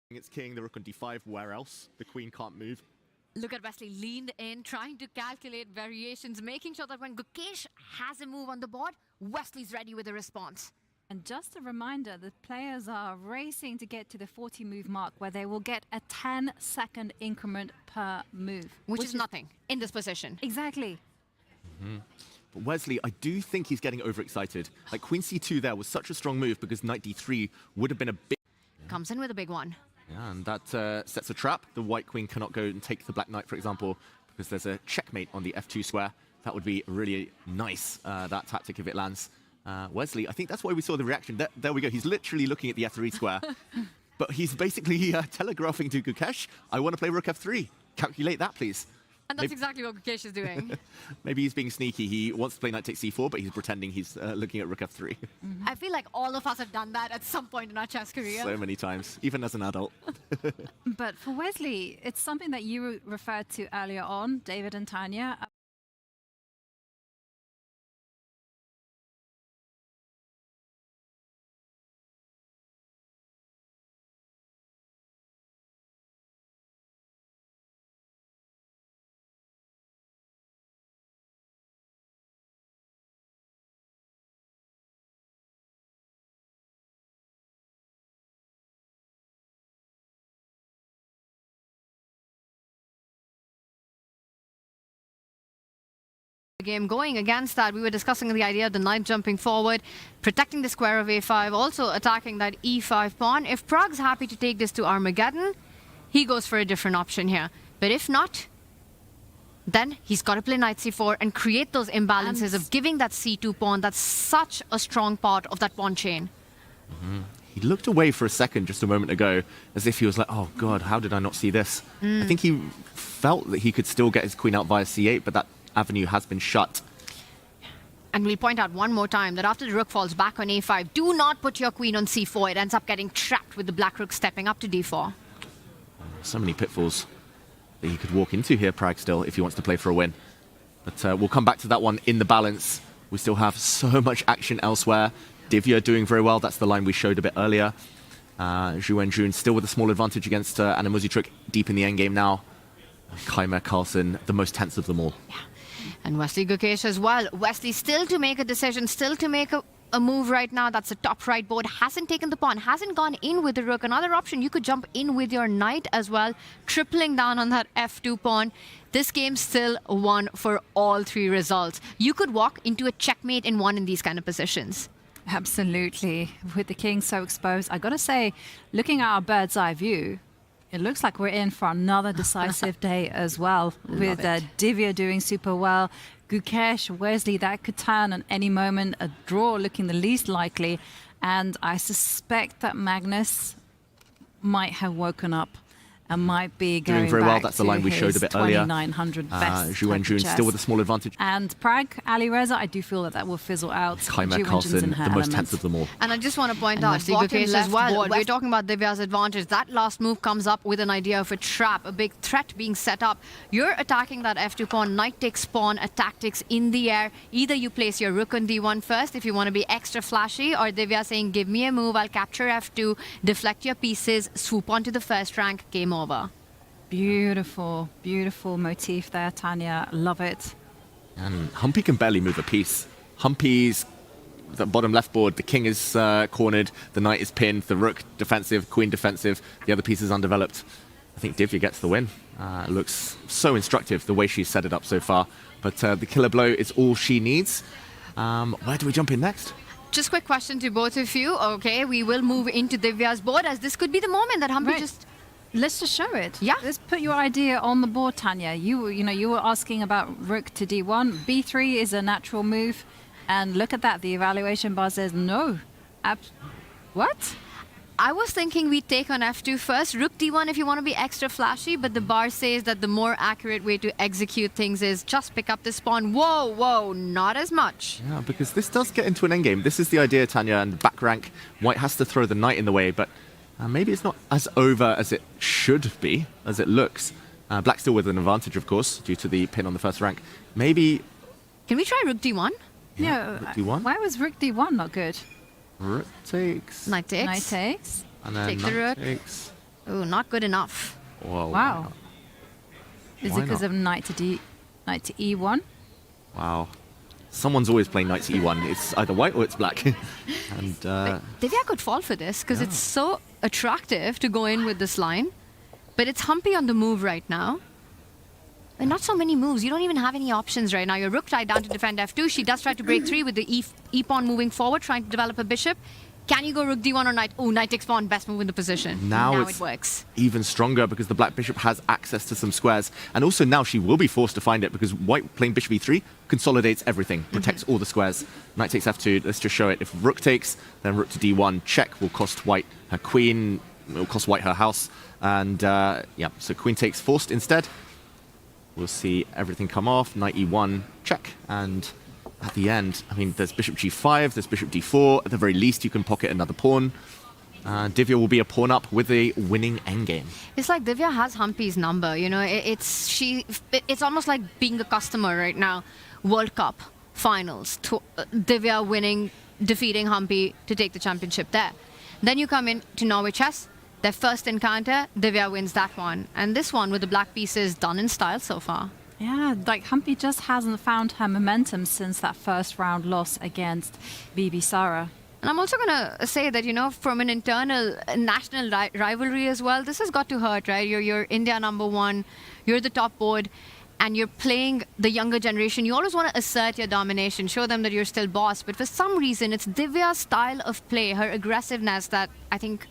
It's king, the rook on d5, where else? The queen can't move. Look at Wesley leaned in, trying to calculate variations, making sure that when Gukesh has a move on the board, Wesley's ready with a response. And just a reminder, the players are racing to get to the 40 move mark where they will get a 10-second increment per move. Which is nothing in this position. Exactly. But Wesley, I do think he's getting overexcited. Like queen c2 there was such a strong move because knight d3 would have been a big... Comes in with a big one. Yeah, and that sets a trap. The white queen cannot go and take the black knight, for example, because there's a checkmate on the f2 square. That would be really nice, that tactic, if it lands. Wesley, I think that's why we saw the reaction. There we go. He's literally looking at the f3 square. But he's basically telegraphing to Gukesh, I want to play rook f3. Calculate that, please. And that's exactly what Gukesh is doing. Maybe he's being sneaky. He wants to play knight takes c4, but he's pretending he's looking at rook f3. I feel like all of us have done that at some point in our chess career. So many times, even as an adult. But for Wesley, it's something that you referred to earlier on, David and Tanya. Game going against that, we were discussing the idea of the knight jumping forward, protecting the square of a5, also attacking that e5 pawn. If Prag's happy to take this to Armageddon, he goes for a different option here. But if not, then he's got to play knight c4 and create those imbalances of giving that c2 pawn. That's such a strong part of that pawn chain. He looked away for a second just a moment ago, as if he was like, oh God, how did I not see this? I think he felt that he could still get his queen out via c8, but that avenue has been shut. And we'll point out one more time that after the rook falls back on a5, do not put your queen on c4. It ends up getting trapped with the black rook stepping up to d4. So many pitfalls that he could walk into here, Prag, still, if he wants to play for a win. But we'll come back to that one in the balance. We still have so much action elsewhere. Divya doing very well. That's the line we showed a bit earlier. Zhu Wenjun still with a small advantage against Anna Muzychuk deep in the endgame now. Keymer Carlsen, the most tense of them all. Yeah. And Wesley Gukesh as well. Wesley still to make a decision, still to make a move right now. That's the top right board. Hasn't taken the pawn, hasn't gone in with the rook. Another option, you could jump in with your knight as well, tripling down on that f2 pawn. This game's still won for all three results. You could walk into a checkmate in one in these kind of positions. Absolutely. With the king so exposed, I gotta say, looking at our bird's eye view, it looks like we're in for another decisive day as well, with Divya doing super well. Gukesh, Wesley, that could turn at any moment. A draw looking the least likely. And I suspect that Magnus might have woken up and might be going doing very back well. That's the line we showed a bit earlier. 2900 best. Zhu Wenjun still with a small advantage. And Prag, Alireza, I do feel that that will fizzle out. Keymer Carlsen, the most tense of them all. And I just want to point out, Gukesh as well, we're talking about Divya's advantage. That last move comes up with an idea of a trap, a big threat being set up. You're attacking that f2 pawn, knight takes pawn, a tactics in the air. Either you place your rook on d1 first if you want to be extra flashy, or Divya saying, give me a move, I'll capture f2, deflect your pieces, swoop onto the first rank, game over. Beautiful, beautiful motif there, Tanya. Love it. And Humpy can barely move a piece. Humpy's the bottom left board. The king is cornered. The knight is pinned. The rook defensive. Queen defensive. The other piece is undeveloped. I think Divya gets the win. It looks so instructive the way she's set it up so far. But the killer blow is all she needs. Where do we jump in next? Just quick question to both of you. Okay, we will move into Divya's board, as this could be the moment that Humpy just... Let's just show it. Yeah. Let's put your idea on the board, Tanya. You were asking about rook to d1. b3 is a natural move. And look at that. The evaluation bar says no. What? I was thinking we'd take on f2 first. Rook d1 if you want to be extra flashy. But the bar says that the more accurate way to execute things is just pick up this pawn. Whoa, whoa, not as much. Yeah, because this does get into an endgame. This is the idea, Tanya. And back rank, white has to throw the knight in the way. But maybe it's not as over as it should be, as it looks. Black still with an advantage, of course, due to the pin on the first rank. Maybe... Can we try rook d1? Yeah, rook d1? Why was rook d1 not good? Rook takes... Knight takes. Knight takes. And then Take the rook. Takes. Oh, not good enough. Whoa, Wow. Is Why it because not? of knight to E1? Wow. Someone's always playing knight to e1. It's either white or it's black. And Divya could fall for this because it's so attractive to go in with this line. But it's Humpy on the move right now. And not so many moves. You don't even have any options right now. Your rook tied down to defend f2. She does try to break 3 with the e-pawn moving forward, trying to develop a bishop. Can you go rook d1 or knight? Oh, knight takes pawn, best move in the position. Now it it's works. even stronger because the black bishop has access to some squares. And also now she will be forced to find it because white playing bishop e3 consolidates everything, protects all the squares. Knight takes f2, let's just show it. If rook takes, then rook to d1, check will cost white her queen, it will cost white her house. And yeah, so queen takes forced instead. We'll see everything come off, knight e1, check, and at the end, I mean, there's bishop g5, there's bishop d4. At the very least, you can pocket another pawn. Divya will be a pawn up with a winning endgame. It's like Divya has Humpy's number. You know, it's almost like being a customer right now. World Cup finals, Divya winning, defeating Humpy to take the championship there. Then you come in to Norway Chess. Their first encounter, Divya wins that one. And this one with the black pieces done in style so far. Yeah, like Humpy just hasn't found her momentum since that first round loss against Bibisara. And I'm also going to say that, you know, from an internal national rivalry as well, this has got to hurt, right? You're India #1, you're the top board, and you're playing the younger generation. You always want to assert your domination, show them that you're still boss. But for some reason, it's Divya's style of play, her aggressiveness that I think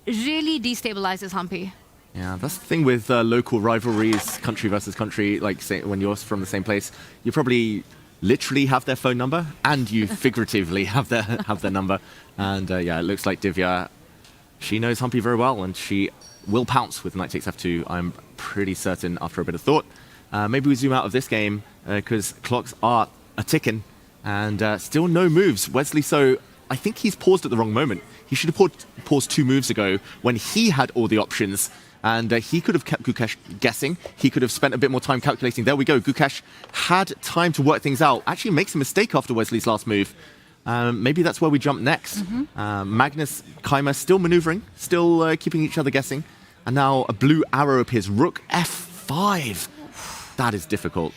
really destabilizes Humpy. Yeah, that's the thing with local rivalries, country versus country, like say, when you're from the same place, you probably literally have their phone number and you figuratively have their number. And yeah, it looks like Divya, she knows Humpy very well and she will pounce with knight takes f2, I'm pretty certain after a bit of thought. Maybe we zoom out of this game because clocks are a ticking and still no moves. Wesley So, I think he's paused at the wrong moment. He should have paused 2 moves ago when he had all the options. And he could have kept Gukesh guessing. He could have spent a bit more time calculating. There we go. Gukesh had time to work things out. Actually makes a mistake after Wesley's last move. Maybe that's where we jump next. Magnus, Keimer still maneuvering, still keeping each other guessing. And now a blue arrow appears. Rook f5. That is difficult.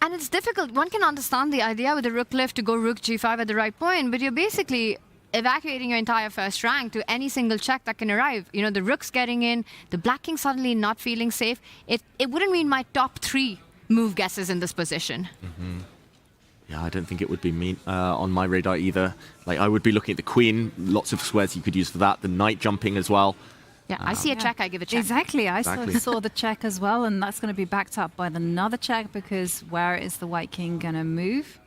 And it's difficult. One can understand the idea with the rook lift to go rook g5 at the right point, but you're basically evacuating your entire first rank to any single check that can arrive. You know, the rook's getting in, the black king suddenly not feeling safe. It wouldn't mean my top 3 move guesses in this position. Yeah, I don't think it would be me on my radar either. Like, I would be looking at the queen, lots of squares you could use for that, the knight jumping as well. Yeah, I see a check, I give a check. Exactly. I Exactly. saw the check as well, and that's going to be backed up by another check because where is the white king going to move?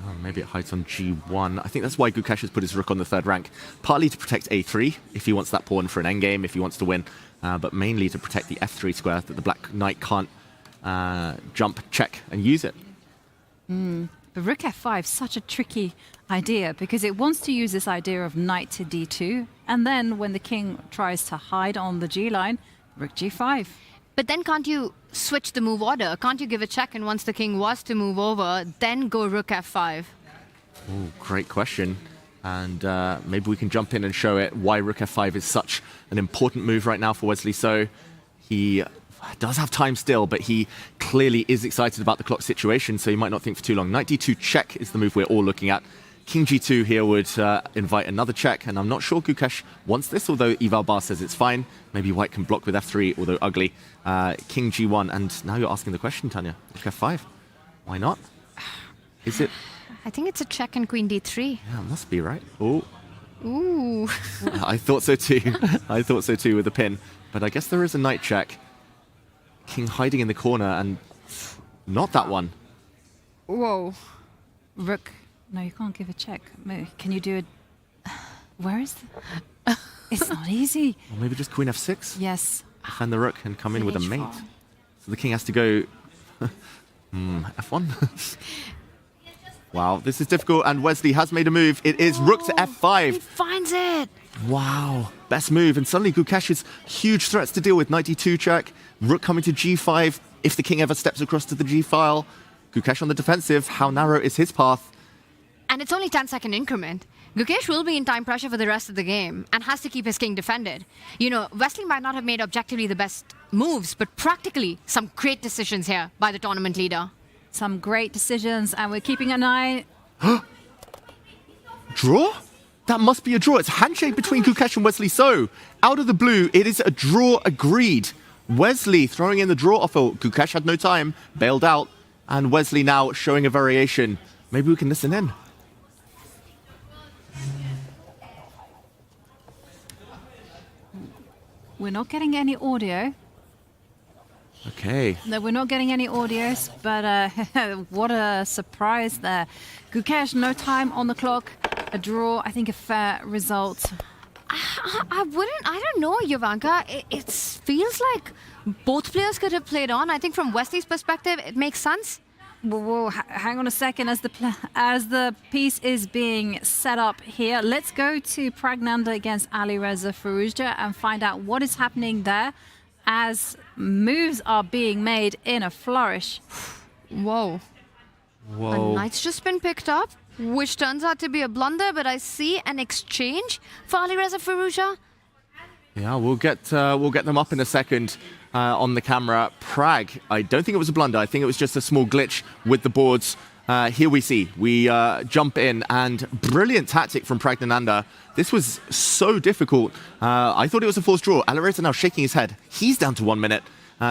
Oh, maybe it hides on g1. I think that's why Gukesh has put his rook on the 3rd rank. Partly to protect a3, if he wants that pawn for an endgame, if he wants to win. But mainly to protect the f3 square, that the black knight can't jump, check, and use it. But rook f5, such a tricky idea because it wants to use this idea of knight to d2. And then when the king tries to hide on the g line, rook g5. But then can't you switch the move order? Can't you give a check and once the king was to move over, then go rook f5? Oh, great question. And maybe we can jump in and show it why rook f5 is such an important move right now for Wesley So. He does have time still, but he clearly is excited about the clock situation, so he might not think for too long. Knight d2 check is the move we're all looking at. King g2 here would invite another check, and I'm not sure Gukesh wants this, although Eval Bar says it's fine. Maybe white can block with f3, although ugly. King g1, and now you're asking the question, Tanya. Rook f5. Why not? Is it? I think it's a check and queen d3. Yeah, it must be, right? Oh, Ooh. I thought so too. I thought so too with the pin. But I guess there is a knight check. King hiding in the corner, and not that one. Whoa. Rook. No, you can't give a check. Can you do it? Where is the... It's not easy. Or maybe just queen f6? Yes. Defend the rook and come in with a mate. H4. So the king has to go... f1? Wow, this is difficult, and Wesley has made a move. It is rook to He f5. finds it. Wow, best move. And suddenly Gukesh's huge threats to deal with. Knight d2 check, rook coming to g5. If the king ever steps across to the g file, Gukesh on the defensive. How narrow is his path? And it's only 10-second increment. Gukesh will be in time pressure for the rest of the game and has to keep his king defended. You know, Wesley might not have made objectively the best moves, but practically some great decisions here by the tournament leader. Some great decisions, and we're keeping an eye. Draw? That must be a draw. It's a handshake between Gukesh and Wesley So. Out of the blue, it is a draw agreed. Wesley throwing in the draw offer. Gukesh had no time, bailed out, and Wesley now showing a variation. Maybe we can listen in. We're not getting any audio. Okay. No, we're not getting any audios, but what a surprise there. Gukesh, no time on the clock. A draw, I think a fair result. I don't know, Jovanka. It feels like both players could have played on. I think from Wesley's perspective, it makes sense. Whoa, hang on a second. As the piece is being set up here, let's go to Pragnanda against Alireza Firouzja and find out what is happening there as moves are being made in a flourish. Whoa. A knight's just been picked up, which turns out to be a blunder, but I see an exchange for Alireza Firouzja. Yeah, we'll get them up in a second on the camera. Pragg, I don't think it was a blunder. I think it was just a small glitch with the boards. Here we jump in, and brilliant tactic from Pragnananda. This was so difficult. I thought it was a forced draw. Alireza now shaking his head. He's down to 1 minute.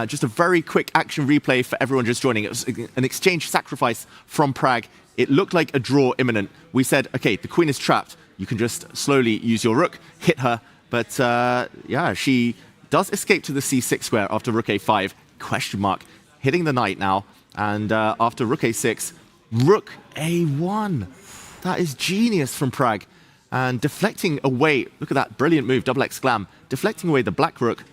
Just a very quick action replay for everyone just joining. It was an exchange sacrifice from Pragg. It looked like a draw imminent. We said, okay, the queen is trapped. You can just slowly use your rook, hit her. But yeah, she does escape to the c6 square after rook a5, question mark, hitting the knight now. And after rook a6, rook a1. That is genius from Pragg. And deflecting away, look at that brilliant move, double exclam, deflecting away the black rook,